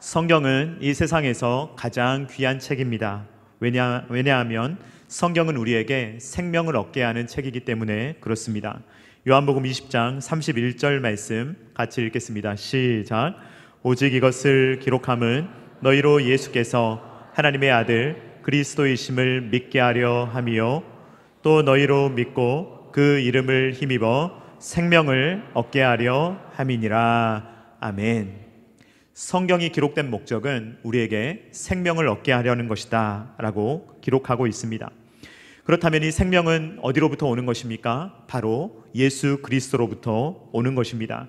성경은 이 세상에서 가장 귀한 책입니다. 왜냐하면 성경은 우리에게 생명을 얻게 하는 책이기 때문에 그렇습니다. 요한복음 20장 31절 말씀 같이 읽겠습니다. 시작. 오직 이것을 기록함은 너희로 예수께서 하나님의 아들 그리스도이심을 믿게 하려 함이요 또 너희로 믿고 그 이름을 힘입어 생명을 얻게 하려 함이니라. 아멘. 성경이 기록된 목적은 우리에게 생명을 얻게 하려는 것이다 라고 기록하고 있습니다. 그렇다면 이 생명은 어디로부터 오는 것입니까? 바로 예수 그리스도로부터 오는 것입니다.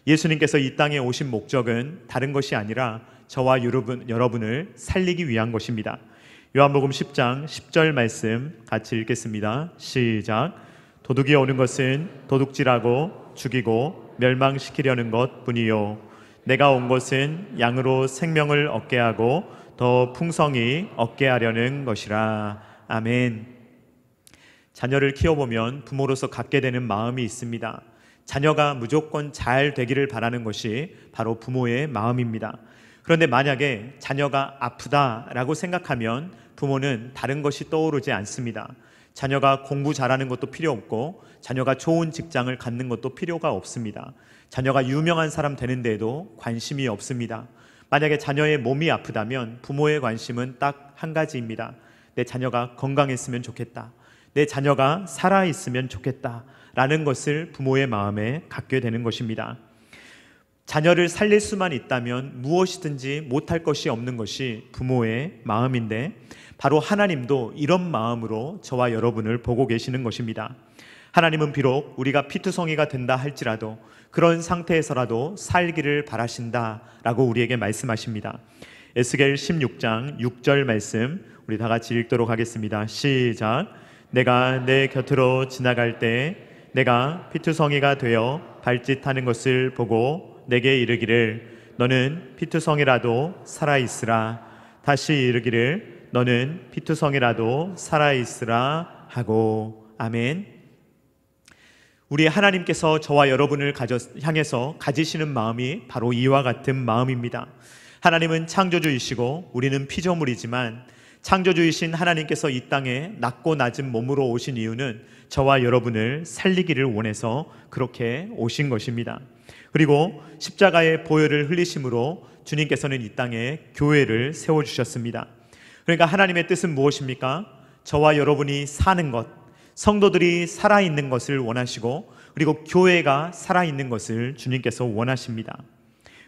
예수님께서 이 땅에 오신 목적은 다른 것이 아니라 저와 여러분을 살리기 위한 것입니다. 요한복음 10장 10절 말씀 같이 읽겠습니다. 시작. 도둑이 오는 것은 도둑질하고 죽이고 멸망시키려는 것뿐이요 내가 온 것은 양으로 생명을 얻게 하고 더 풍성히 얻게 하려는 것이라. 아멘. 자녀를 키워보면 부모로서 갖게 되는 마음이 있습니다. 자녀가 무조건 잘 되기를 바라는 것이 바로 부모의 마음입니다. 그런데 만약에 자녀가 아프다라고 생각하면 부모는 다른 것이 떠오르지 않습니다. 자녀가 공부 잘하는 것도 필요 없고 자녀가 좋은 직장을 갖는 것도 필요가 없습니다. 자녀가 유명한 사람 되는 데에도 관심이 없습니다. 만약에 자녀의 몸이 아프다면 부모의 관심은 딱 한 가지입니다. 내 자녀가 건강했으면 좋겠다. 내 자녀가 살아있으면 좋겠다 라는 것을 부모의 마음에 갖게 되는 것입니다. 자녀를 살릴 수만 있다면 무엇이든지 못할 것이 없는 것이 부모의 마음인데 바로 하나님도 이런 마음으로 저와 여러분을 보고 계시는 것입니다. 하나님은 비록 우리가 피투성이가 된다 할지라도 그런 상태에서라도 살기를 바라신다 라고 우리에게 말씀하십니다. 에스겔 16장 6절 말씀 우리 다 같이 읽도록 하겠습니다. 시작. 내가 내 곁으로 지나갈 때 내가 피투성이가 되어 발짓하는 것을 보고 내게 이르기를 너는 피투성이라도 살아있으라. 다시 이르기를 너는 피투성이라도 살아있으라 하고. 아멘. 우리 하나님께서 저와 여러분을 향해서 가지시는 마음이 바로 이와 같은 마음입니다. 하나님은 창조주이시고 우리는 피조물이지만 창조주이신 하나님께서 이 땅에 낮고 낮은 몸으로 오신 이유는 저와 여러분을 살리기를 원해서 그렇게 오신 것입니다. 그리고 십자가의 보혈을 흘리심으로 주님께서는 이 땅에 교회를 세워주셨습니다. 그러니까 하나님의 뜻은 무엇입니까? 저와 여러분이 사는 것, 성도들이 살아있는 것을 원하시고 그리고 교회가 살아있는 것을 주님께서 원하십니다.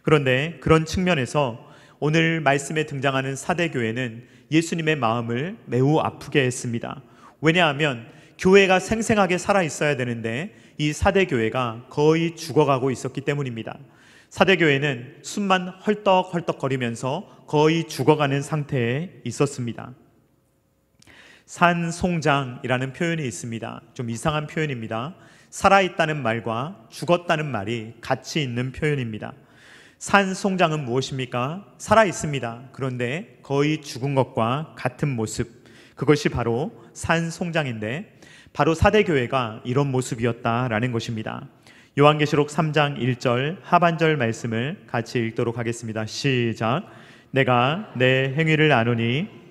그런데 그런 측면에서 오늘 말씀에 등장하는 사대교회는 예수님의 마음을 매우 아프게 했습니다. 왜냐하면 교회가 생생하게 살아있어야 되는데 이 사대교회가 거의 죽어가고 있었기 때문입니다. 사대교회는 숨만 헐떡헐떡거리면서 거의 죽어가는 상태에 있었습니다. 산송장이라는 표현이 있습니다. 좀 이상한 표현입니다. 살아있다는 말과 죽었다는 말이 같이 있는 표현입니다. 산송장은 무엇입니까? 살아있습니다. 그런데 거의 죽은 것과 같은 모습, 그것이 바로 산송장인데 바로 사대교회가 이런 모습이었다라는 것입니다. 요한계시록 3장 1절 하반절 말씀을 같이 읽도록 하겠습니다. 시작. 내가 내 행위를 아노니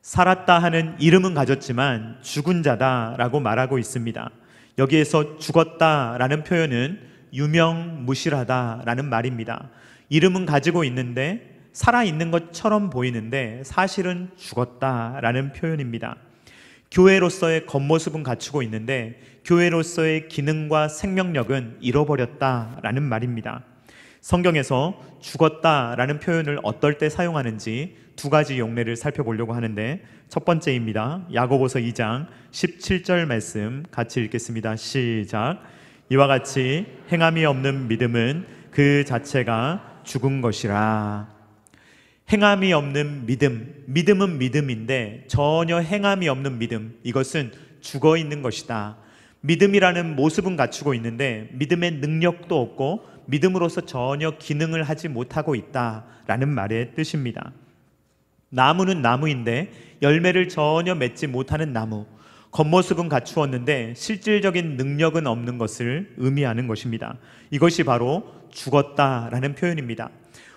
살았다 하는 이름은 가졌지만 죽은 자다라고 말하고 있습니다. 여기에서 죽었다라는 표현은 유명무실하다라는 말입니다. 이름은 가지고 있는데 살아있는 것처럼 보이는데 사실은 죽었다라는 표현입니다. 교회로서의 겉모습은 갖추고 있는데 교회로서의 기능과 생명력은 잃어버렸다라는 말입니다. 성경에서 죽었다라는 표현을 어떨 때 사용하는지 두 가지 용례를 살펴보려고 하는데 첫 번째입니다. 야고보서 2장 17절 말씀 같이 읽겠습니다. 시작. 이와 같이 행함이 없는 믿음은 그 자체가 죽은 것이라. 행함이 없는 믿음, 믿음은 믿음인데 전혀 행함이 없는 믿음, 이것은 죽어 있는 것이다. 믿음이라는 모습은 갖추고 있는데 믿음의 능력도 없고 믿음으로서 전혀 기능을 하지 못하고 있다라는 말의 뜻입니다. 나무는 나무인데 열매를 전혀 맺지 못하는 나무, 겉모습은 갖추었는데 실질적인 능력은 없는 것을 의미하는 것입니다. 이것이 바로 죽었다라는 표현입니다.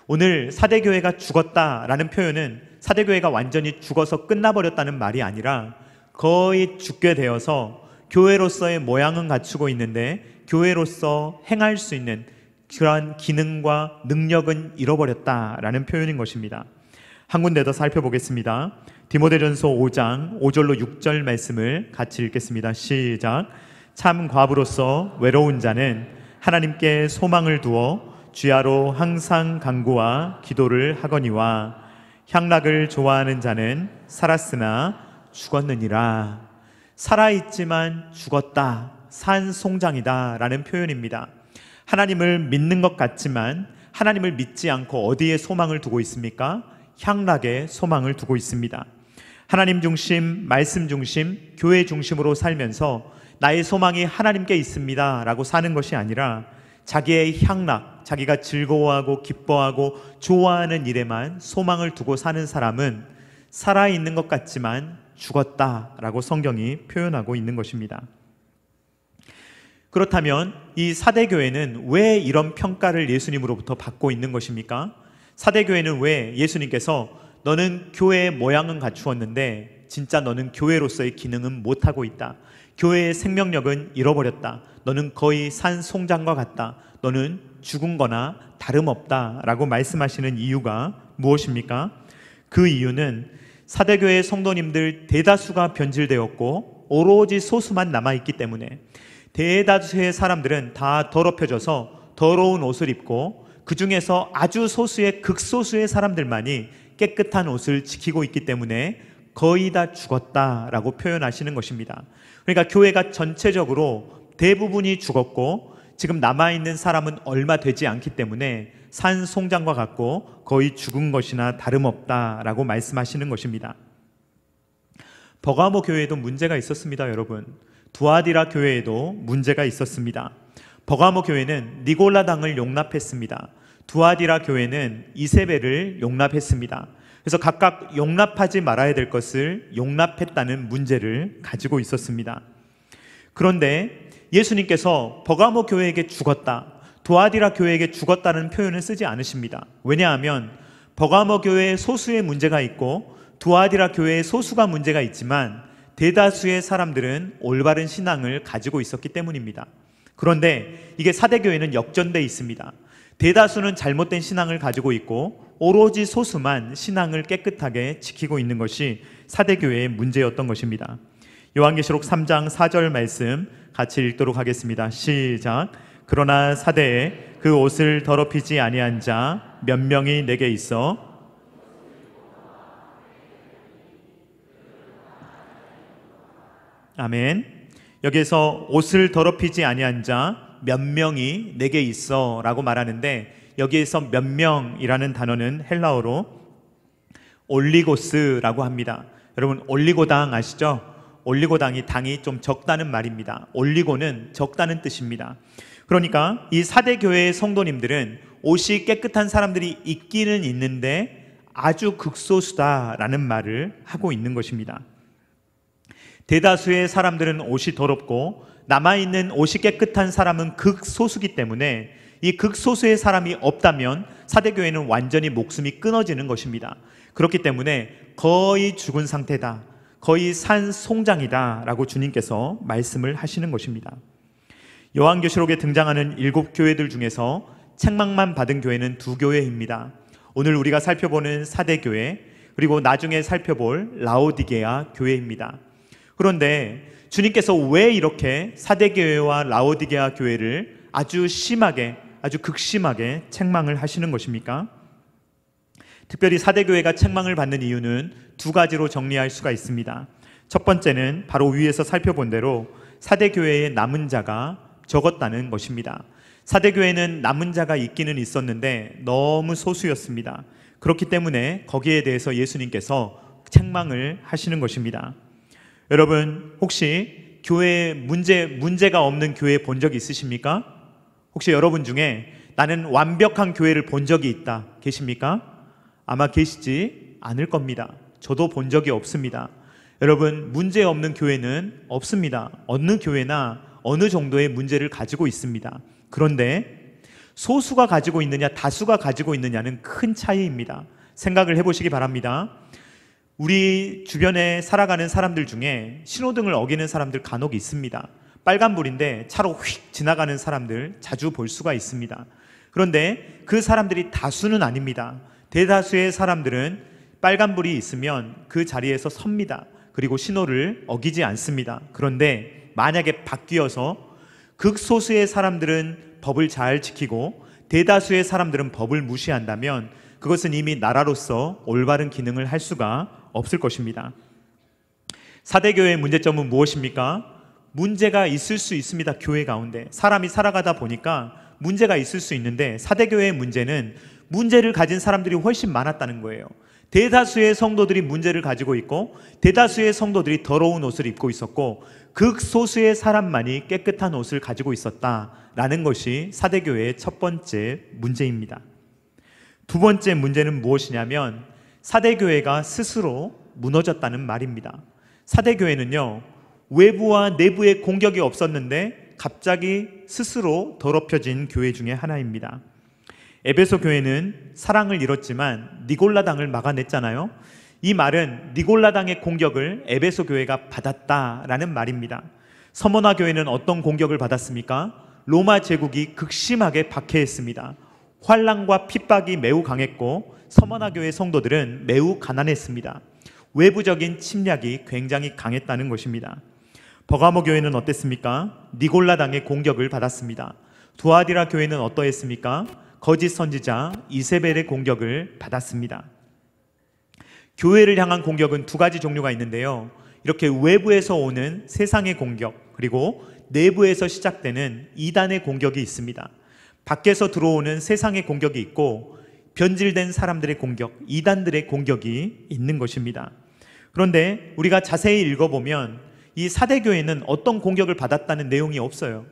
오늘 사대교회가 죽었다라는 표현은 사대교회가 완전히 죽어서 끝나버렸다는 말이 아니라 거의 죽게 되어서 교회로서의 모양은 갖추고 있는데 교회로서 행할 수 있는 그러한 기능과 능력은 잃어버렸다라는 표현인 것입니다. 한 군데 더 살펴보겠습니다. 디모데전서 5장 5절로 6절 말씀을 같이 읽겠습니다. 시작. 참 과부로서 외로운 자는 하나님께 소망을 두어 주야로 항상 간구와 기도를 하거니와 향락을 좋아하는 자는 살았으나 죽었느니라. 살아있지만 죽었다, 산송장이다 라는 표현입니다. 하나님을 믿는 것 같지만 하나님을 믿지 않고 어디에 소망을 두고 있습니까? 향락에 소망을 두고 있습니다. 하나님 중심, 말씀 중심, 교회 중심으로 살면서 나의 소망이 하나님께 있습니다 라고 사는 것이 아니라 자기의 향락, 자기가 즐거워하고 기뻐하고 좋아하는 일에만 소망을 두고 사는 사람은 살아있는 것 같지만 죽었다라고 성경이 표현하고 있는 것입니다. 그렇다면 이 사대교회는 왜 이런 평가를 예수님으로부터 받고 있는 것입니까? 사대교회는 왜 예수님께서 너는 교회의 모양은 갖추었는데 진짜 너는 교회로서의 기능은 못하고 있다, 교회의 생명력은 잃어버렸다, 너는 거의 산 송장과 같다, 너는 죽은 거나 다름없다 라고 말씀하시는 이유가 무엇입니까? 그 이유는 사대교회 성도님들 대다수가 변질되었고 오로지 소수만 남아있기 때문에 대다수의 사람들은 다 더럽혀져서 더러운 옷을 입고 그 중에서 아주 소수의 극소수의 사람들만이 깨끗한 옷을 지키고 있기 때문에 거의 다 죽었다라고 표현하시는 것입니다. 그러니까 교회가 전체적으로 대부분이 죽었고 지금 남아있는 사람은 얼마 되지 않기 때문에 산 송장과 같고 거의 죽은 것이나 다름없다라고 말씀하시는 것입니다. 버가모 교회에도 문제가 있었습니다, 여러분. 두아디라 교회에도 문제가 있었습니다. 버가모 교회는 니골라당을 용납했습니다. 두아디라 교회는 이세벨을 용납했습니다. 그래서 각각 용납하지 말아야 될 것을 용납했다는 문제를 가지고 있었습니다. 그런데 예수님께서 버가모 교회에게 죽었다, 두아디라 교회에게 죽었다는 표현을 쓰지 않으십니다. 왜냐하면 버가모 교회에 소수의 문제가 있고 두아디라 교회에 소수가 문제가 있지만 대다수의 사람들은 올바른 신앙을 가지고 있었기 때문입니다. 그런데 이게 사대교회는 역전되어 있습니다. 대다수는 잘못된 신앙을 가지고 있고 오로지 소수만 신앙을 깨끗하게 지키고 있는 것이 사대교회의 문제였던 것입니다. 요한계시록 3장 4절 말씀 같이 읽도록 하겠습니다. 시작. 그러나 사대에 그 옷을 더럽히지 아니한 자 몇 명이 내게 있어 아멘. 여기에서 옷을 더럽히지 아니한 자 몇 명이 내게 있어 라고 말하는데 여기에서 몇 명이라는 단어는 헬라어로 올리고스라고 합니다. 여러분 올리고당 아시죠? 올리고당이 당이 좀 적다는 말입니다. 올리고는 적다는 뜻입니다. 그러니까 이 사대교회의 성도님들은 옷이 깨끗한 사람들이 있기는 있는데 아주 극소수다라는 말을 하고 있는 것입니다. 대다수의 사람들은 옷이 더럽고 남아있는 옷이 깨끗한 사람은 극소수기 때문에 이 극소수의 사람이 없다면 사대교회는 완전히 목숨이 끊어지는 것입니다. 그렇기 때문에 거의 죽은 상태다, 거의 산 송장이다 라고 주님께서 말씀을 하시는 것입니다. 요한계시록에 등장하는 7교회들 중에서 책망만 받은 교회는 2교회입니다. 오늘 우리가 살펴보는 사대교회, 그리고 나중에 살펴볼 라오디게아 교회입니다. 그런데 주님께서 왜 이렇게 사대교회와 라오디게아 교회를 아주 심하게, 아주 극심하게 책망을 하시는 것입니까? 특별히 사대교회가 책망을 받는 이유는 2가지로 정리할 수가 있습니다. 첫 번째는 바로 위에서 살펴본 대로 사대교회의 남은 자가 적었다는 것입니다. 사대교회는 남은 자가 있기는 있었는데 너무 소수였습니다. 그렇기 때문에 거기에 대해서 예수님께서 책망을 하시는 것입니다. 여러분 혹시 교회에 문제가 없는 교회 본 적이 있으십니까? 혹시 여러분 중에 나는 완벽한 교회를 본 적이 있다 계십니까? 아마 계시지 않을 겁니다. 저도 본 적이 없습니다. 여러분, 문제 없는 교회는 없습니다. 어느 교회나 어느 정도의 문제를 가지고 있습니다. 그런데 소수가 가지고 있느냐 다수가 가지고 있느냐는 큰 차이입니다. 생각을 해보시기 바랍니다. 우리 주변에 살아가는 사람들 중에 신호등을 어기는 사람들 간혹 있습니다. 빨간불인데 차로 휙 지나가는 사람들 자주 볼 수가 있습니다. 그런데 그 사람들이 다수는 아닙니다. 대다수의 사람들은 빨간불이 있으면 그 자리에서 섭니다. 그리고 신호를 어기지 않습니다. 그런데 만약에 바뀌어서 극소수의 사람들은 법을 잘 지키고 대다수의 사람들은 법을 무시한다면 그것은 이미 나라로서 올바른 기능을 할 수가 없을 것입니다. 사대교회의 문제점은 무엇입니까? 문제가 있을 수 있습니다. 교회 가운데 사람이 살아가다 보니까 문제가 있을 수 있는데, 사대교회의 문제는 문제를 가진 사람들이 훨씬 많았다는 거예요. 대다수의 성도들이 문제를 가지고 있고 대다수의 성도들이 더러운 옷을 입고 있었고 극소수의 사람만이 깨끗한 옷을 가지고 있었다라는 것이 사대교회의 첫 번째 문제입니다. 두 번째 문제는 무엇이냐면 사대교회가 스스로 무너졌다는 말입니다. 사대교회는요, 외부와 내부의 공격이 없었는데 갑자기 스스로 더럽혀진 교회 중에 하나입니다. 에베소 교회는 사랑을 잃었지만 니골라당을 막아냈잖아요. 이 말은 니골라당의 공격을 에베소 교회가 받았다라는 말입니다. 서머나 교회는 어떤 공격을 받았습니까? 로마 제국이 극심하게 박해했습니다. 환난과 핍박이 매우 강했고 서머나 교회 성도들은 매우 가난했습니다. 외부적인 침략이 굉장히 강했다는 것입니다. 버가모 교회는 어땠습니까? 니골라당의 공격을 받았습니다. 두아디라 교회는 어떠했습니까? 거짓 선지자 이세벨의 공격을 받았습니다. 교회를 향한 공격은 두 가지 종류가 있는데요, 이렇게 외부에서 오는 세상의 공격, 그리고 내부에서 시작되는 이단의 공격이 있습니다. 밖에서 들어오는 세상의 공격이 있고 변질된 사람들의 공격, 이단들의 공격이 있는 것입니다. 그런데 우리가 자세히 읽어보면 이 사대교회는 어떤 공격을 받았다는 내용이 없어요.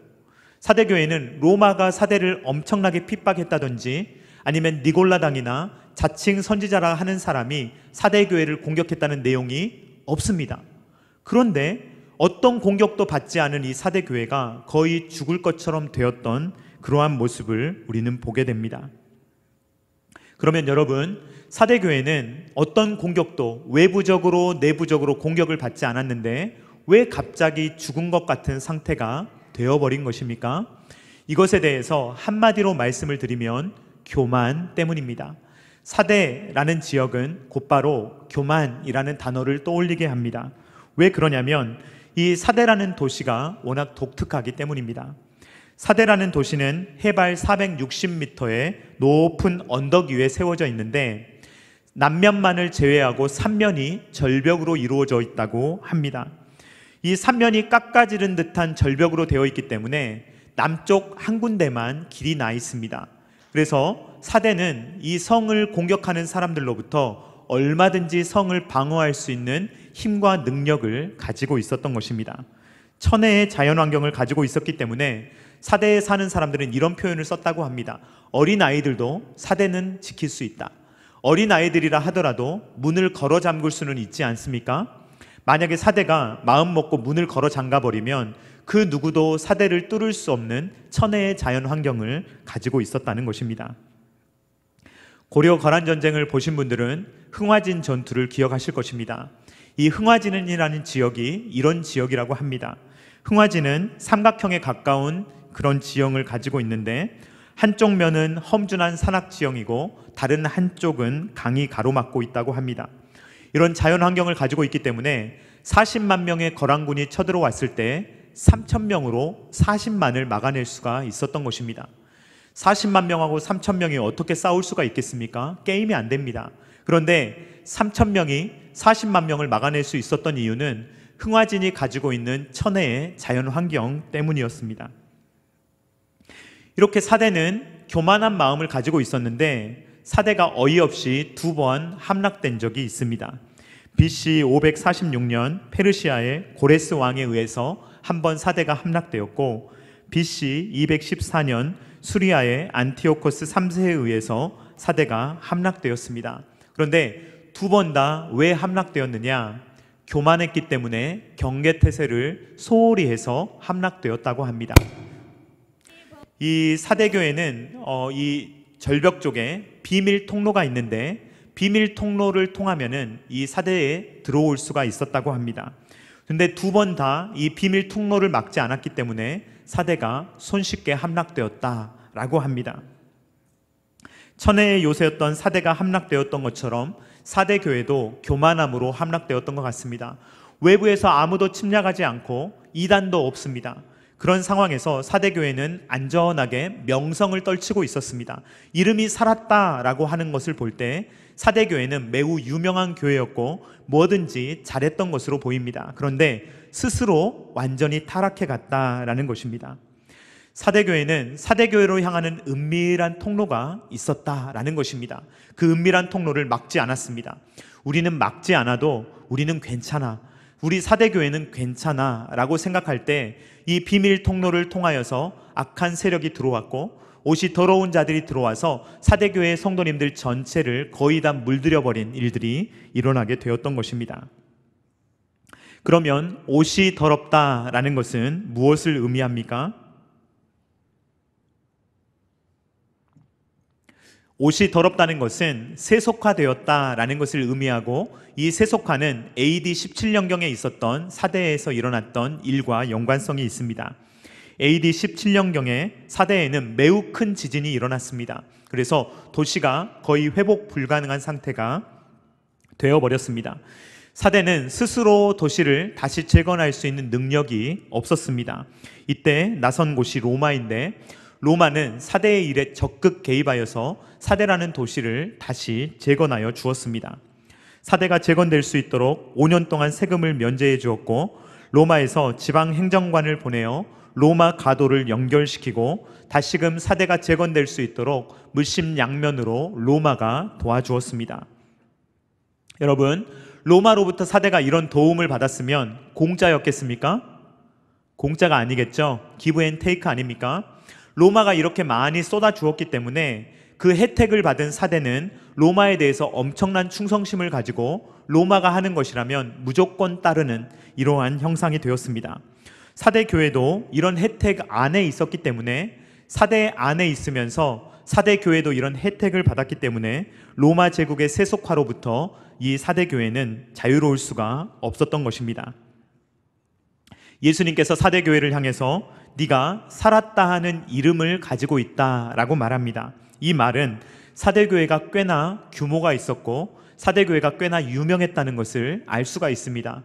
사대교회는 로마가 사대를 엄청나게 핍박했다든지 아니면 니골라당이나 자칭 선지자라 하는 사람이 사대교회를 공격했다는 내용이 없습니다. 그런데 어떤 공격도 받지 않은 이 사대교회가 거의 죽을 것처럼 되었던 그러한 모습을 우리는 보게 됩니다. 그러면 여러분, 사대교회는 어떤 공격도 외부적으로 내부적으로 공격을 받지 않았는데 왜 갑자기 죽은 것 같은 상태가 되어버린 것입니까? 이것에 대해서 한마디로 말씀을 드리면 교만 때문입니다. 사대라는 지역은 곧바로 교만이라는 단어를 떠올리게 합니다. 왜 그러냐면 이 사대라는 도시가 워낙 독특하기 때문입니다. 사대라는 도시는 해발 460m의 높은 언덕 위에 세워져 있는데 남면만을 제외하고 3면이 절벽으로 이루어져 있다고 합니다. 이 3면이 깎아지른 듯한 절벽으로 되어 있기 때문에 남쪽 한 군데만 길이 나 있습니다. 그래서 사대는 이 성을 공격하는 사람들로부터 얼마든지 성을 방어할 수 있는 힘과 능력을 가지고 있었던 것입니다. 천혜의 자연환경을 가지고 있었기 때문에 사대에 사는 사람들은 이런 표현을 썼다고 합니다. 어린아이들도 사대는 지킬 수 있다. 어린아이들이라 하더라도 문을 걸어 잠글 수는 있지 않습니까? 만약에 사대가 마음 먹고 문을 걸어 잠가버리면 그 누구도 사대를 뚫을 수 없는 천혜의 자연환경을 가지고 있었다는 것입니다. 고려 거란전쟁을 보신 분들은 흥화진 전투를 기억하실 것입니다. 이 흥화진이라는 지역이 이런 지역이라고 합니다. 흥화진은 삼각형에 가까운 그런 지형을 가지고 있는데 한쪽 면은 험준한 산악지형이고 다른 한쪽은 강이 가로막고 있다고 합니다. 이런 자연환경을 가지고 있기 때문에 40만 명의 거란군이 쳐들어왔을 때 3,000명으로 40만을 막아낼 수가 있었던 것입니다. 40만 명하고 3,000명이 어떻게 싸울 수가 있겠습니까? 게임이 안 됩니다. 그런데 3,000명이 40만 명을 막아낼 수 있었던 이유는 흥화진이 가지고 있는 천혜의 자연환경 때문이었습니다. 이렇게 사대는 교만한 마음을 가지고 있었는데 사대가 어이없이 2번 함락된 적이 있습니다. BC 546년 페르시아의 고레스 왕에 의해서 한 번 사대가 함락되었고 BC 214년 수리아의 안티오코스 3세에 의해서 사대가 함락되었습니다. 그런데 2번 다 왜 함락되었느냐? 교만했기 때문에 경계태세를 소홀히 해서 함락되었다고 합니다. 이 사대교회는 이 절벽 쪽에 비밀 통로가 있는데 비밀 통로를 통하면은 이 사대에 들어올 수가 있었다고 합니다. 근데 두 번 다 이 비밀 통로를 막지 않았기 때문에 사대가 손쉽게 함락되었다라고 합니다. 천혜의 요새였던 사대가 함락되었던 것처럼 사대 교회도 교만함으로 함락되었던 것 같습니다. 외부에서 아무도 침략하지 않고 이단도 없습니다. 그런 상황에서 사대 교회는 안전하게 명성을 떨치고 있었습니다. 이름이 살았다라고 하는 것을 볼 때 사대 교회는 매우 유명한 교회였고 뭐든지 잘했던 것으로 보입니다. 그런데 스스로 완전히 타락해 갔다라는 것입니다. 사대교회는 사대교회로 향하는 은밀한 통로가 있었다라는 것입니다. 그 은밀한 통로를 막지 않았습니다. 우리는 막지 않아도 우리는 괜찮아, 우리 사대교회는 괜찮아 라고 생각할 때 이 비밀 통로를 통하여서 악한 세력이 들어왔고 옷이 더러운 자들이 들어와서 사대교회 성도님들 전체를 거의 다 물들여버린 일들이 일어나게 되었던 것입니다. 그러면 옷이 더럽다라는 것은 무엇을 의미합니까? 옷이 더럽다는 것은 세속화되었다라는 것을 의미하고 이 세속화는 AD 17년경에 있었던 사대에서 일어났던 일과 연관성이 있습니다. AD 17년경에 사대에는 매우 큰 지진이 일어났습니다. 그래서 도시가 거의 회복 불가능한 상태가 되어버렸습니다. 사대는 스스로 도시를 다시 재건할 수 있는 능력이 없었습니다. 이때 나선 곳이 로마인데 로마는 사대의 일에 적극 개입하여서 사대라는 도시를 다시 재건하여 주었습니다. 사대가 재건될 수 있도록 5년 동안 세금을 면제해 주었고 로마에서 지방 행정관을 보내어 로마 가도를 연결시키고 다시금 사대가 재건될 수 있도록 물심양면으로 로마가 도와주었습니다. 여러분, 로마로부터 사대가 이런 도움을 받았으면 공짜였겠습니까? 공짜가 아니겠죠. 기브 앤 테이크 아닙니까? 로마가 이렇게 많이 쏟아주었기 때문에 그 혜택을 받은 사대는 로마에 대해서 엄청난 충성심을 가지고 로마가 하는 것이라면 무조건 따르는 이러한 형상이 되었습니다. 사대 교회도 이런 혜택 안에 있었기 때문에 사대 안에 있으면서 사대 교회도 이런 혜택을 받았기 때문에 로마 제국의 세속화로부터 이 사대 교회는 자유로울 수가 없었던 것입니다. 예수님께서 사대 교회를 향해서 네가 살았다 하는 이름을 가지고 있다라고 말합니다. 이 말은 사대 교회가 꽤나 규모가 있었고 사대 교회가 꽤나 유명했다는 것을 알 수가 있습니다.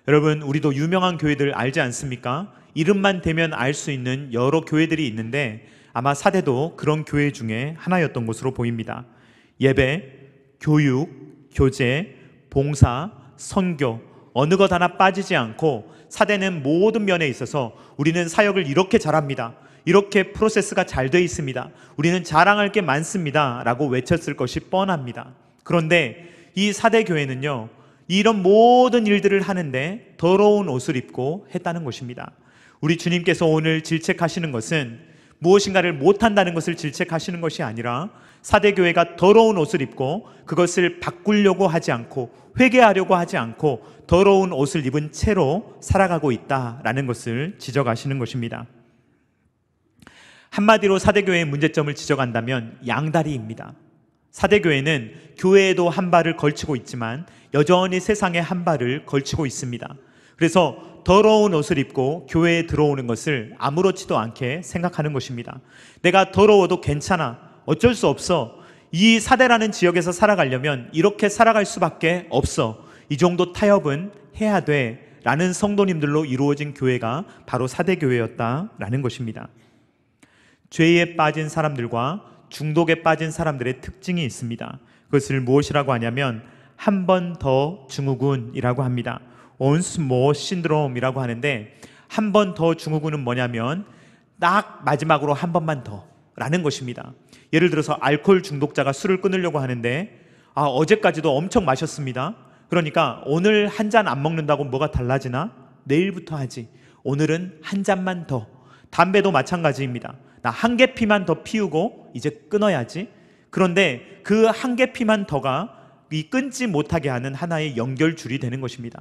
여러분, 우리도 유명한 교회들 알지 않습니까? 이름만 대면 알 수 있는 여러 교회들이 있는데 아마 사대도 그런 교회 중에 하나였던 것으로 보입니다. 예배, 교육, 교제, 봉사, 선교 어느 것 하나 빠지지 않고 사대는 모든 면에 있어서 우리는 사역을 이렇게 잘합니다. 이렇게 프로세스가 잘 되어 있습니다. 우리는 자랑할 게 많습니다. 라고 외쳤을 것이 뻔합니다. 그런데 이 사대 교회는요, 이런 모든 일들을 하는데 더러운 옷을 입고 했다는 것입니다. 우리 주님께서 오늘 질책하시는 것은 무엇인가를 못한다는 것을 질책하시는 것이 아니라 사대교회가 더러운 옷을 입고 그것을 바꾸려고 하지 않고 회개하려고 하지 않고 더러운 옷을 입은 채로 살아가고 있다라는 것을 지적하시는 것입니다. 한마디로 사대교회의 문제점을 지적한다면 양다리입니다. 사대교회는 교회에도 한 발을 걸치고 있지만 여전히 세상에 한 발을 걸치고 있습니다. 그래서 더러운 옷을 입고 교회에 들어오는 것을 아무렇지도 않게 생각하는 것입니다. 내가 더러워도 괜찮아, 어쩔 수 없어, 이 사대라는 지역에서 살아가려면 이렇게 살아갈 수밖에 없어, 이 정도 타협은 해야 돼 라는 성도님들로 이루어진 교회가 바로 사대교회였다라는 것입니다. 죄에 빠진 사람들과 중독에 빠진 사람들의 특징이 있습니다. 그것을 무엇이라고 하냐면 한 번 더 증후군이라고 합니다. once more syndrome이라고 하는데, 한 번 더 증후군은 뭐냐면 딱 마지막으로 한 번만 더 라는 것입니다. 예를 들어서 알코올 중독자가 술을 끊으려고 하는데 어제까지도 엄청 마셨습니다. 그러니까 오늘 한 잔 안 먹는다고 뭐가 달라지나? 내일부터 하지. 오늘은 한 잔만 더. 담배도 마찬가지입니다. 나 한 개 피만 더 피우고 이제 끊어야지. 그런데 그 한 개 피만 더가 이 끊지 못하게 하는 하나의 연결줄이 되는 것입니다.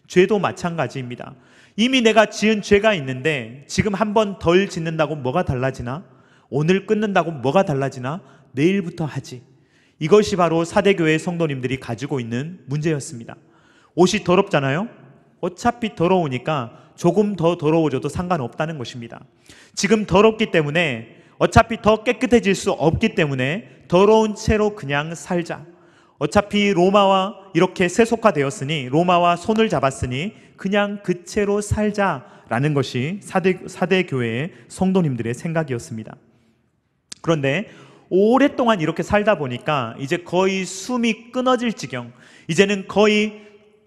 죄도 마찬가지입니다. 이미 내가 지은 죄가 있는데 지금 한 번 덜 짓는다고 뭐가 달라지나? 오늘 끊는다고 뭐가 달라지나? 내일부터 하지. 이것이 바로 사대교회 성도님들이 가지고 있는 문제였습니다. 옷이 더럽잖아요? 어차피 더러우니까 조금 더 더러워져도 상관없다는 것입니다. 지금 더럽기 때문에 어차피 더 깨끗해질 수 없기 때문에 더러운 채로 그냥 살자. 어차피 로마와 이렇게 세속화되었으니, 로마와 손을 잡았으니 그냥 그 채로 살자라는 것이 사대교회의 성도님들의 생각이었습니다. 그런데 오랫동안 이렇게 살다 보니까 이제 거의 숨이 끊어질 지경, 이제는 거의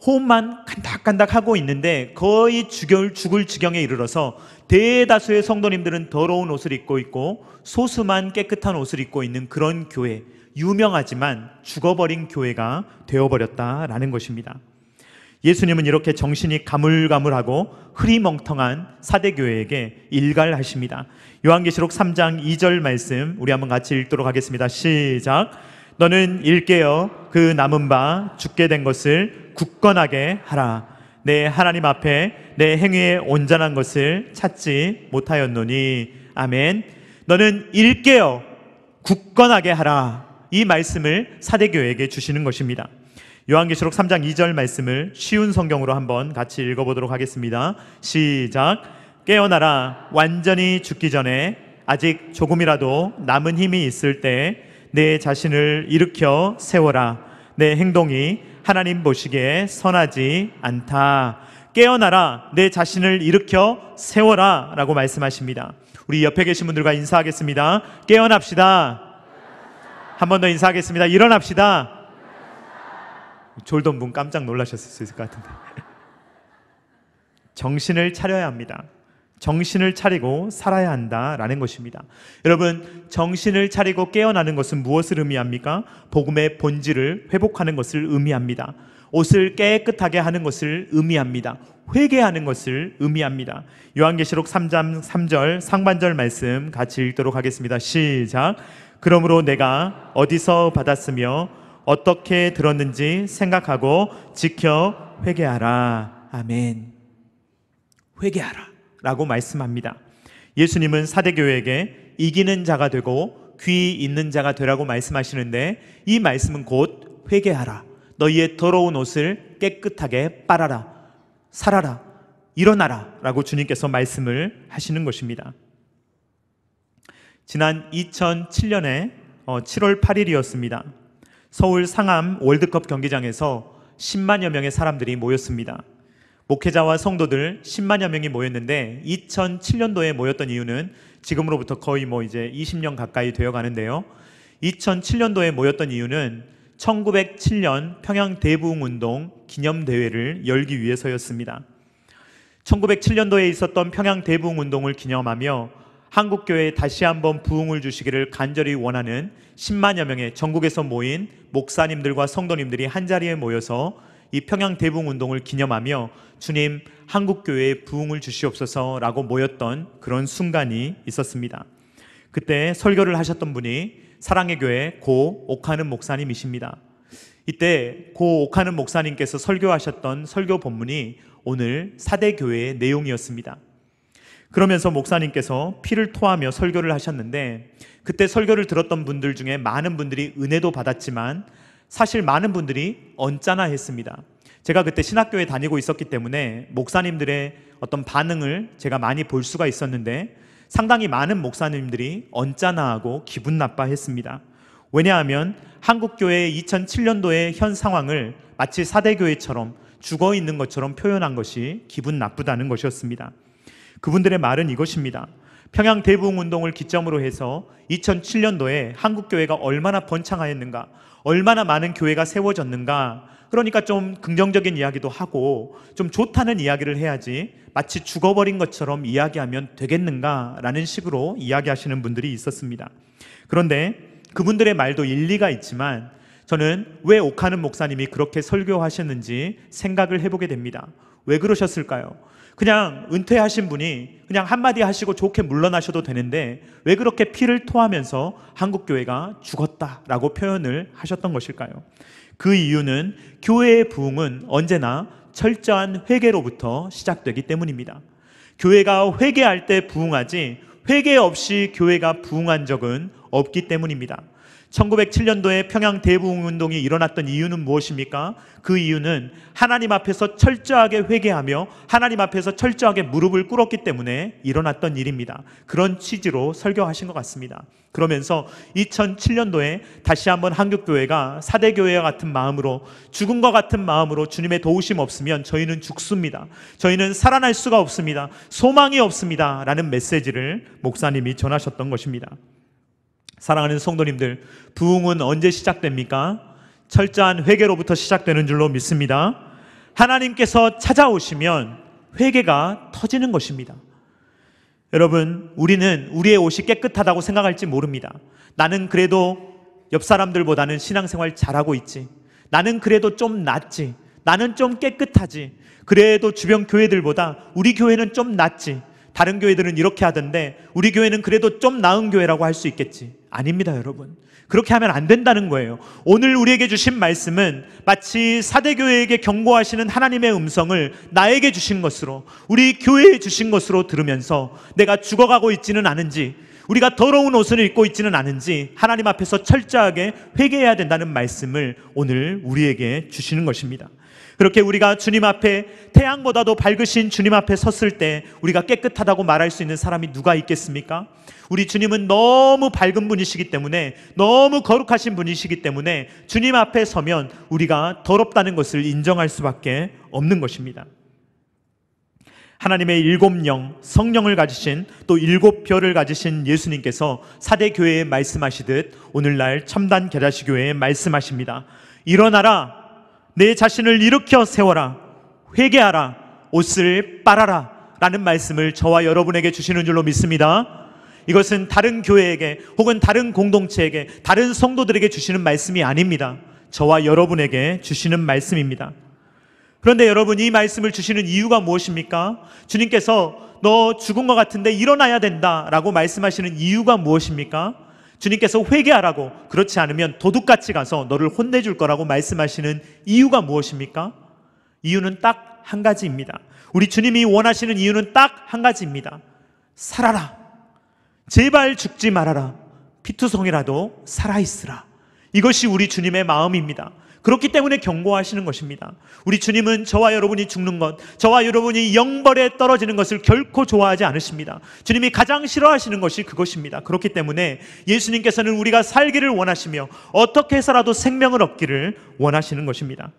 호흡만 간닥간닥 하고 있는데 거의 죽을 지경에 이르러서 대다수의 성도님들은 더러운 옷을 입고 있고 소수만 깨끗한 옷을 입고 있는 그런 교회, 유명하지만 죽어버린 교회가 되어버렸다라는 것입니다. 예수님은 이렇게 정신이 가물가물하고 흐리멍텅한 사대교회에게 일갈하십니다. 요한계시록 3장 2절 말씀 우리 한번 같이 읽도록 하겠습니다. 시작. 너는 일깨어 그 남은 바 죽게 된 것을 굳건하게 하라. 내 하나님 앞에 내 행위에 온전한 것을 찾지 못하였노니. 아멘. 너는 일깨어 굳건하게 하라. 이 말씀을 사대교회에게 주시는 것입니다. 요한계시록 3장 2절 말씀을 쉬운 성경으로 한번 같이 읽어보도록 하겠습니다. 시작. 깨어나라. 완전히 죽기 전에 아직 조금이라도 남은 힘이 있을 때 내 자신을 일으켜 세워라. 내 행동이 하나님 보시기에 선하지 않다. 깨어나라. 내 자신을 일으켜 세워라 라고 말씀하십니다. 우리 옆에 계신 분들과 인사하겠습니다. 깨어납시다. 한 번 더 인사하겠습니다. 일어납시다. 졸던 분 깜짝 놀라셨을 수 있을 것 같은데 정신을 차려야 합니다. 정신을 차리고 살아야 한다라는 것입니다. 여러분, 정신을 차리고 깨어나는 것은 무엇을 의미합니까? 복음의 본질을 회복하는 것을 의미합니다. 옷을 깨끗하게 하는 것을 의미합니다. 회개하는 것을 의미합니다. 요한계시록 3장 3절 상반절 말씀 같이 읽도록 하겠습니다. 시작. 그러므로 내가 어디서 받았으며 어떻게 들었는지 생각하고 지켜 회개하라. 아멘. 회개하라 라고 말씀합니다. 예수님은 사대교회에게 이기는 자가 되고 귀 있는 자가 되라고 말씀하시는데, 이 말씀은 곧 회개하라, 너희의 더러운 옷을 깨끗하게 빨아라, 살아라, 일어나라 라고 주님께서 말씀을 하시는 것입니다. 지난 2007년에 7월 8일이었습니다. 서울 상암 월드컵 경기장에서 10만여 명의 사람들이 모였습니다. 목회자와 성도들 10만여 명이 모였는데, 2007년도에 모였던 이유는 지금으로부터 거의 이제 20년 가까이 되어 가는데요. 2007년도에 모였던 이유는 1907년 평양 대부흥운동 기념대회를 열기 위해서였습니다. 1907년도에 있었던 평양 대부흥운동을 기념하며 한국교회에 다시 한번 부흥을 주시기를 간절히 원하는 10만여 명의 전국에서 모인 목사님들과 성도님들이 한자리에 모여서 이 평양 대부흥운동을 기념하며 주님, 한국교회에 부흥을 주시옵소서라고 모였던 그런 순간이 있었습니다. 그때 설교를 하셨던 분이 사랑의 교회 고 옥하는 목사님이십니다. 이때 고 옥하는 목사님께서 설교하셨던 설교 본문이 오늘 사대교회의 내용이었습니다. 그러면서 목사님께서 피를 토하며 설교를 하셨는데, 그때 설교를 들었던 분들 중에 많은 분들이 은혜도 받았지만 사실 많은 분들이 언짢아 했습니다. 제가 그때 신학교에 다니고 있었기 때문에 목사님들의 어떤 반응을 제가 많이 볼 수가 있었는데, 상당히 많은 목사님들이 언짢아하고 기분 나빠했습니다. 왜냐하면 한국교회의 2007년도의 현 상황을 마치 사대교회처럼 죽어있는 것처럼 표현한 것이 기분 나쁘다는 것이었습니다. 그분들의 말은 이것입니다. 평양 대부흥운동을 기점으로 해서 2007년도에 한국교회가 얼마나 번창하였는가, 얼마나 많은 교회가 세워졌는가, 그러니까 좀 긍정적인 이야기도 하고 좀 좋다는 이야기를 해야지 마치 죽어버린 것처럼 이야기하면 되겠는가라는 식으로 이야기하시는 분들이 있었습니다. 그런데 그분들의 말도 일리가 있지만 저는 왜 옥하는 목사님이 그렇게 설교하셨는지 생각을 해보게 됩니다. 왜 그러셨을까요? 그냥 은퇴하신 분이 그냥 한마디 하시고 좋게 물러나셔도 되는데 왜 그렇게 피를 토하면서 한국교회가 죽었다라고 표현을 하셨던 것일까요? 그 이유는 교회의 부흥은 언제나 철저한 회개로부터 시작되기 때문입니다. 교회가 회개할 때 부흥하지 회개 없이 교회가 부흥한 적은 없기 때문입니다. 1907년도에 평양 대부흥운동이 일어났던 이유는 무엇입니까? 그 이유는 하나님 앞에서 철저하게 회개하며 하나님 앞에서 철저하게 무릎을 꿇었기 때문에 일어났던 일입니다. 그런 취지로 설교하신 것 같습니다. 그러면서 2007년도에 다시 한번 한국교회가 사대교회와 같은 마음으로, 죽음과 같은 마음으로 주님의 도우심 없으면 저희는 죽습니다, 저희는 살아날 수가 없습니다, 소망이 없습니다 라는 메시지를 목사님이 전하셨던 것입니다. 사랑하는 성도님들, 부흥은 언제 시작됩니까? 철저한 회개로부터 시작되는 줄로 믿습니다. 하나님께서 찾아오시면 회개가 터지는 것입니다. 여러분, 우리는 우리의 옷이 깨끗하다고 생각할지 모릅니다. 나는 그래도 옆 사람들보다는 신앙생활 잘하고 있지, 나는 그래도 좀 낫지, 나는 좀 깨끗하지, 그래도 주변 교회들보다 우리 교회는 좀 낫지, 다른 교회들은 이렇게 하던데 우리 교회는 그래도 좀 나은 교회라고 할 수 있겠지. 아닙니다, 여러분. 그렇게 하면 안 된다는 거예요. 오늘 우리에게 주신 말씀은 마치 사대교회에게 경고하시는 하나님의 음성을 나에게 주신 것으로, 우리 교회에 주신 것으로 들으면서 내가 죽어가고 있지는 않은지, 우리가 더러운 옷을 입고 있지는 않은지 하나님 앞에서 철저하게 회개해야 된다는 말씀을 오늘 우리에게 주시는 것입니다. 그렇게 우리가 주님 앞에, 태양보다도 밝으신 주님 앞에 섰을 때 우리가 깨끗하다고 말할 수 있는 사람이 누가 있겠습니까? 우리 주님은 너무 밝은 분이시기 때문에, 너무 거룩하신 분이시기 때문에 주님 앞에 서면 우리가 더럽다는 것을 인정할 수밖에 없는 것입니다. 하나님의 7영, 성령을 가지신, 또 7별을 가지신 예수님께서 사대교회에 말씀하시듯 오늘날 첨단 계다시교회에 말씀하십니다. 일어나라, 내 자신을 일으켜 세워라, 회개하라, 옷을 빨아라 라는 말씀을 저와 여러분에게 주시는 줄로 믿습니다. 이것은 다른 교회에게 혹은 다른 공동체에게, 다른 성도들에게 주시는 말씀이 아닙니다. 저와 여러분에게 주시는 말씀입니다. 그런데 여러분, 이 말씀을 주시는 이유가 무엇입니까? 주님께서 너 죽은 것 같은데 일어나야 된다라고 말씀하시는 이유가 무엇입니까? 주님께서 회개하라고, 그렇지 않으면 도둑같이 가서 너를 혼내줄 거라고 말씀하시는 이유가 무엇입니까? 이유는 딱 한 가지입니다. 우리 주님이 원하시는 이유는 딱 한 가지입니다. 살아라, 제발 죽지 말아라, 피투성이라도 살아있으라. 이것이 우리 주님의 마음입니다. 그렇기 때문에 경고하시는 것입니다. 우리 주님은 저와 여러분이 죽는 것, 저와 여러분이 영벌에 떨어지는 것을 결코 좋아하지 않으십니다. 주님이 가장 싫어하시는 것이 그것입니다. 그렇기 때문에 예수님께서는 우리가 살기를 원하시며 어떻게 해서라도 생명을 얻기를 원하시는 것입니다.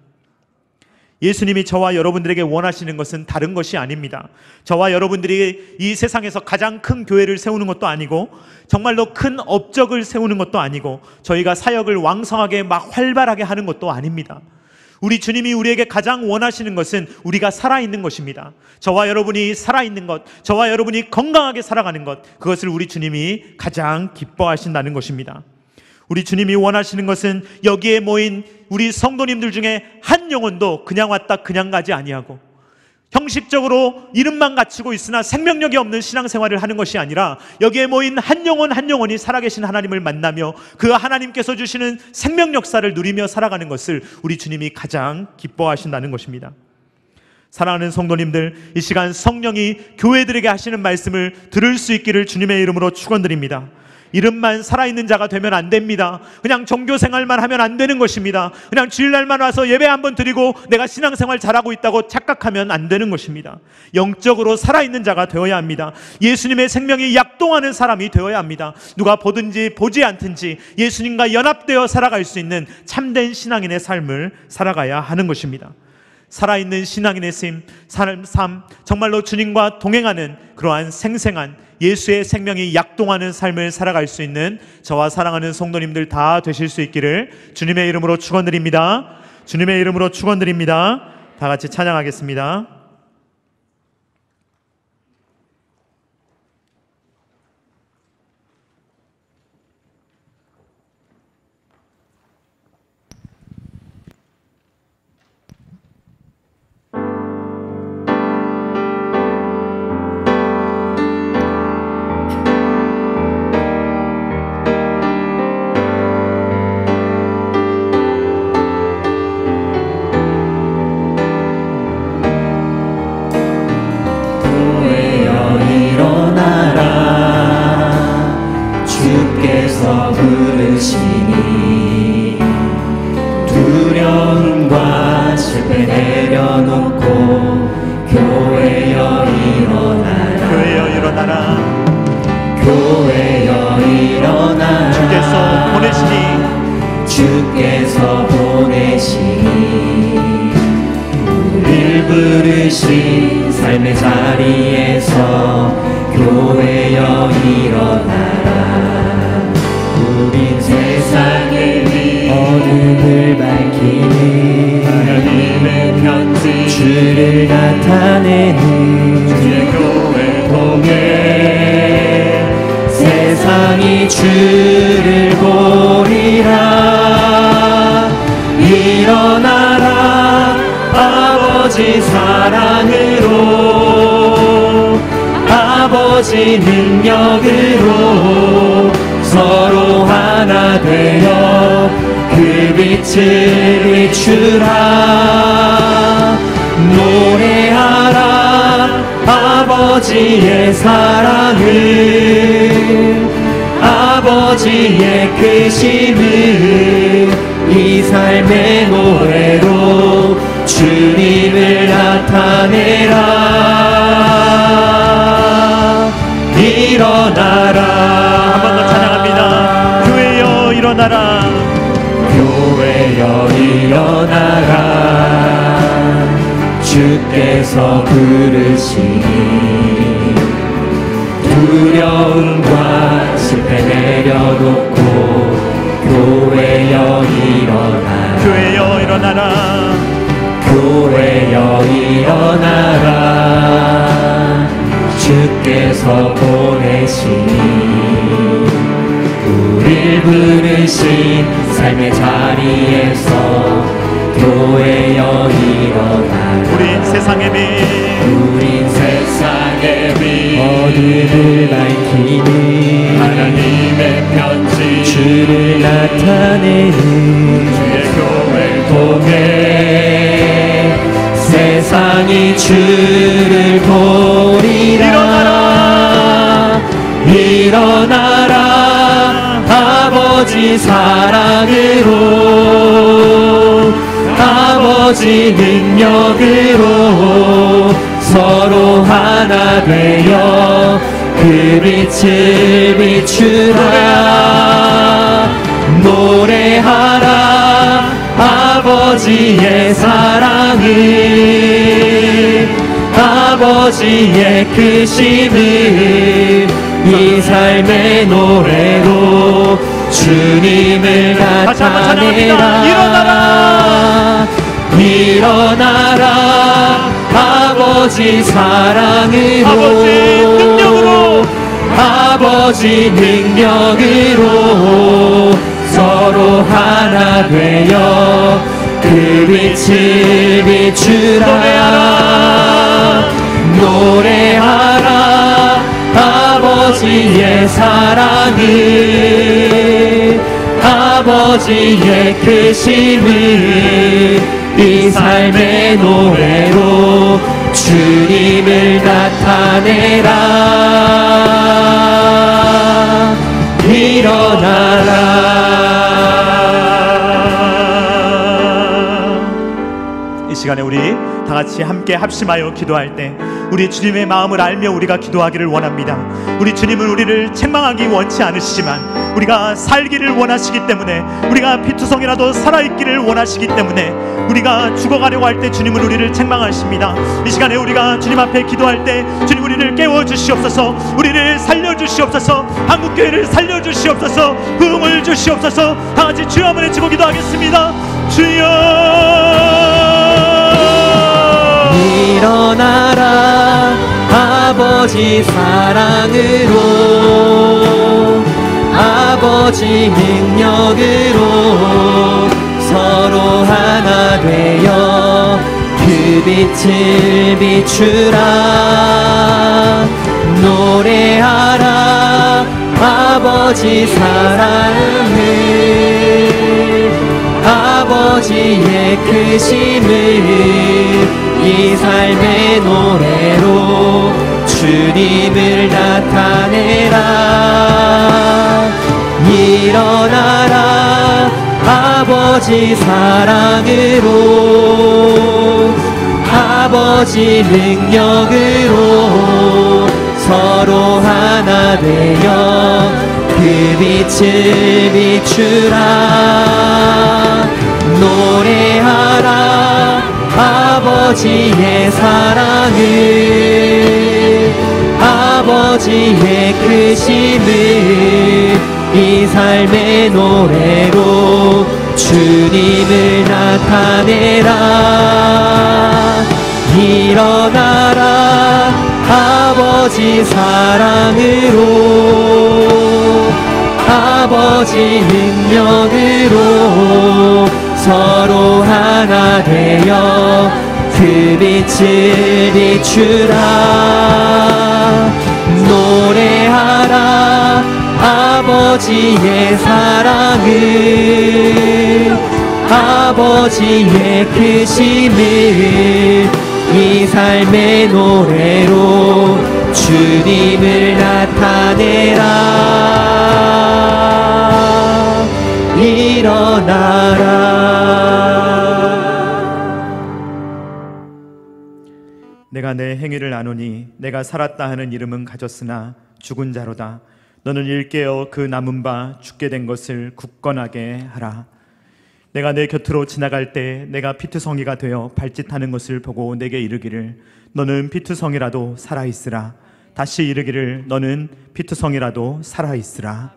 예수님이 저와 여러분들에게 원하시는 것은 다른 것이 아닙니다. 저와 여러분들이 이 세상에서 가장 큰 교회를 세우는 것도 아니고, 정말로 큰 업적을 세우는 것도 아니고, 저희가 사역을 왕성하게 막 활발하게 하는 것도 아닙니다. 우리 주님이 우리에게 가장 원하시는 것은 우리가 살아있는 것입니다. 저와 여러분이 살아있는 것, 저와 여러분이 건강하게 살아가는 것, 그것을 우리 주님이 가장 기뻐하신다는 것입니다. 우리 주님이 원하시는 것은 여기에 모인 우리 성도님들 중에 한 영혼도 그냥 왔다 그냥 가지 아니하고, 형식적으로 이름만 갖추고 있으나 생명력이 없는 신앙생활을 하는 것이 아니라, 여기에 모인 한 영혼 한 영혼이 살아계신 하나님을 만나며 그 하나님께서 주시는 생명 역사를 누리며 살아가는 것을 우리 주님이 가장 기뻐하신다는 것입니다. 사랑하는 성도님들, 이 시간 성령이 교회들에게 하시는 말씀을 들을 수 있기를 주님의 이름으로 축원드립니다. 이름만 살아있는 자가 되면 안 됩니다. 그냥 종교생활만 하면 안 되는 것입니다. 그냥 주일날만 와서 예배 한번 드리고 내가 신앙생활 잘하고 있다고 착각하면 안 되는 것입니다. 영적으로 살아있는 자가 되어야 합니다. 예수님의 생명이 약동하는 사람이 되어야 합니다. 누가 보든지 보지 않든지 예수님과 연합되어 살아갈 수 있는 참된 신앙인의 삶을 살아가야 하는 것입니다. 살아있는 신앙인의 삶, 정말로 주님과 동행하는 그러한 생생한 예수의 생명이 약동하는 삶을 살아갈 수 있는 저와 사랑하는 성도님들 다 되실 수 있기를 주님의 이름으로 축원드립니다. 주님의 이름으로 축원드립니다. 다 같이 찬양하겠습니다. 주께서 부르시니 두려움과 실패 내려놓고 교회여 일어나라. 교회여 일어나라. 교회여 일어나라. 주께서 보내시니 주께서 보내시니 우릴 부르신 삶의 자리에서 교회여 일어나라. 우린 세상을 위해 어둠을 밝히는 하나님의 편지 주를 나타내는 주의 교회 통해 세상이 주를 보리라. 일어나라. 아버지 사랑으로 아버지 능력으로 서로 하나 되어 그 빛을 비추라. 노래하라. 아버지의 사랑을 아버지의 크심을 이 삶의 노래로 주님을 나타내라. 일어나라. 한 번 더 찬양합니다. 교회여 일어나라. 교회여 일어나라. 주께서 부르시니 두려움과 실패 내려놓고 교회여 일어나라. 교회여 일어나라. 교회여 일어나라. 주께서 보내시니 우릴 부르신 삶의 자리에서 교회여 일어나라. 우린 세상의 빛 우린 세상의 빛 어둠을 밝히는 하나님의 편지 주를 나타내는 주의 교회를 통해 세상이 주를 보리라. 일어나라. 아버지 사랑으로 아버지 능력으로 서로 하나 되어 그 빛을 비추라. 노래하라. 아버지의 사랑을 아버지의 크심을 이 삶의 노래로 주님을 나타내라. 일어나라. 아버지 사랑으로 아버지 능력으로 서로 하나 되어 그 빛을 비추라. 노래하라. 아버지의 사랑을 아버지의 크심을 이 삶의 노래로 주님을 나타내라. 일어나라. 이 시간에 우리 다 같이 함께 합심하여 기도할 때 우리 주님의 마음을 알며 우리가 기도하기를 원합니다. 우리 주님은 우리를 책망하기 원치 않으시지만 우리가 살기를 원하시기 때문에, 우리가 피투성이라도 살아있기를 원하시기 때문에 우리가 죽어가려고 할 때 주님은 우리를 책망하십니다. 이 시간에 우리가 주님 앞에 기도할 때 주님 우리를 깨워주시옵소서, 우리를 살려주시옵소서, 한국교회를 살려주시옵소서, 부흥을 주시옵소서. 다같이 주여 한번 외치고 기도하겠습니다. 주여. 일어나라. 아버지 사랑으로 아버지 능력으로 서로 하나 되어 그 빛을 비추라. 노래하라. 아버지 사랑을 아버지의 크심을 이 삶의 노래로 주님을 나타내라. 일어나라 아버지 사랑으로 아버지 능력으로 서로 하나 되어 그 빛을 비추라 노래하라 아버지의 사랑을 아버지의 크심을 이 삶의 노래로 주님을 나타내라 일어나라 아버지 사랑으로 아버지 능력으로 서로 하나 되어 그 빛을 비추라 노래하라 아버지의 사랑을 아버지의 크심을 이 삶의 노래로 주님을 나타내라 일어나라 내가 내 행위를 아노니 내가 살았다 하는 이름은 가졌으나 죽은 자로다. 너는 일깨어 그 남은 바 죽게 된 것을 굳건하게 하라. 내가 내 곁으로 지나갈 때 내가 피투성이가 되어 발짓하는 것을 보고 내게 이르기를 너는 피투성이라도 살아있으라. 다시 이르기를 너는 피투성이라도 살아있으라.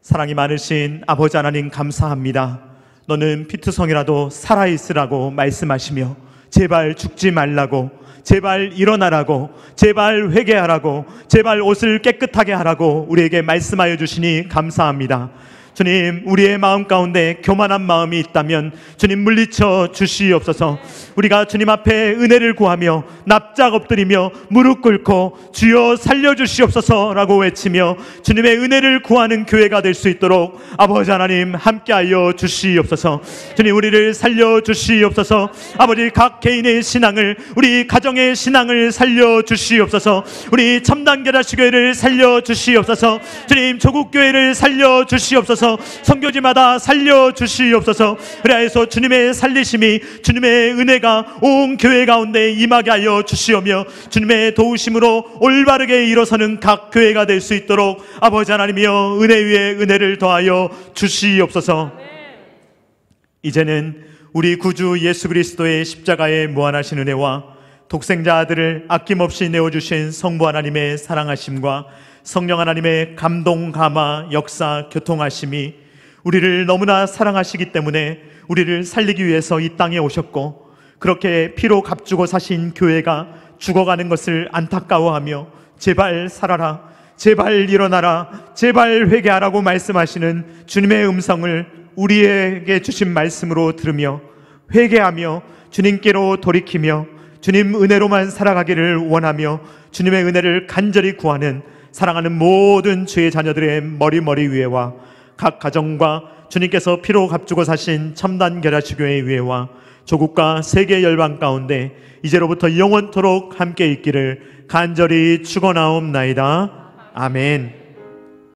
사랑이 많으신 아버지 하나님 감사합니다. 너는 피투성이라도 살아있으라고 말씀하시며 제발 죽지 말라고 제발 일어나라고 제발 회개하라고 제발 옷을 깨끗하게 하라고 우리에게 말씀하여 주시니 감사합니다. 주님, 우리의 마음 가운데 교만한 마음이 있다면 주님 물리쳐 주시옵소서. 우리가 주님 앞에 은혜를 구하며 납작 엎드리며 무릎 꿇고 주여 살려주시옵소서라고 외치며 주님의 은혜를 구하는 교회가 될 수 있도록 아버지 하나님 함께하여 주시옵소서. 주님, 우리를 살려주시옵소서. 아버지, 각 개인의 신앙을, 우리 가정의 신앙을 살려주시옵소서. 우리 첨단계라시교회를 살려주시옵소서. 주님, 조국교회를 살려주시옵소서. 선교지마다 살려주시옵소서. 그래서 주님의 살리심이, 주님의 은혜가 온 교회 가운데 임하게 하여 주시오며 주님의 도우심으로 올바르게 일어서는 각 교회가 될 수 있도록 아버지 하나님이여 은혜 위에 은혜를 더하여 주시옵소서. 이제는 우리 구주 예수 그리스도의 십자가의 무한하신 은혜와 독생자 아들을 아낌없이 내어주신 성부 하나님의 사랑하심과 성령 하나님의 감동, 감화, 역사, 교통하심이 우리를 너무나 사랑하시기 때문에 우리를 살리기 위해서 이 땅에 오셨고 그렇게 피로 값주고 사신 교회가 죽어가는 것을 안타까워하며 제발 살아라, 제발 일어나라, 제발 회개하라고 말씀하시는 주님의 음성을 우리에게 주신 말씀으로 들으며 회개하며 주님께로 돌이키며 주님 은혜로만 살아가기를 원하며 주님의 은혜를 간절히 구하는 사랑하는 모든 주의 자녀들의 머리 위에와 각 가정과 주님께서 피로 값주고 사신 첨단 계라치교회 위에와 조국과 세계 열방 가운데 이제로부터 영원토록 함께 있기를 간절히 축원하옵나이다. 아멘.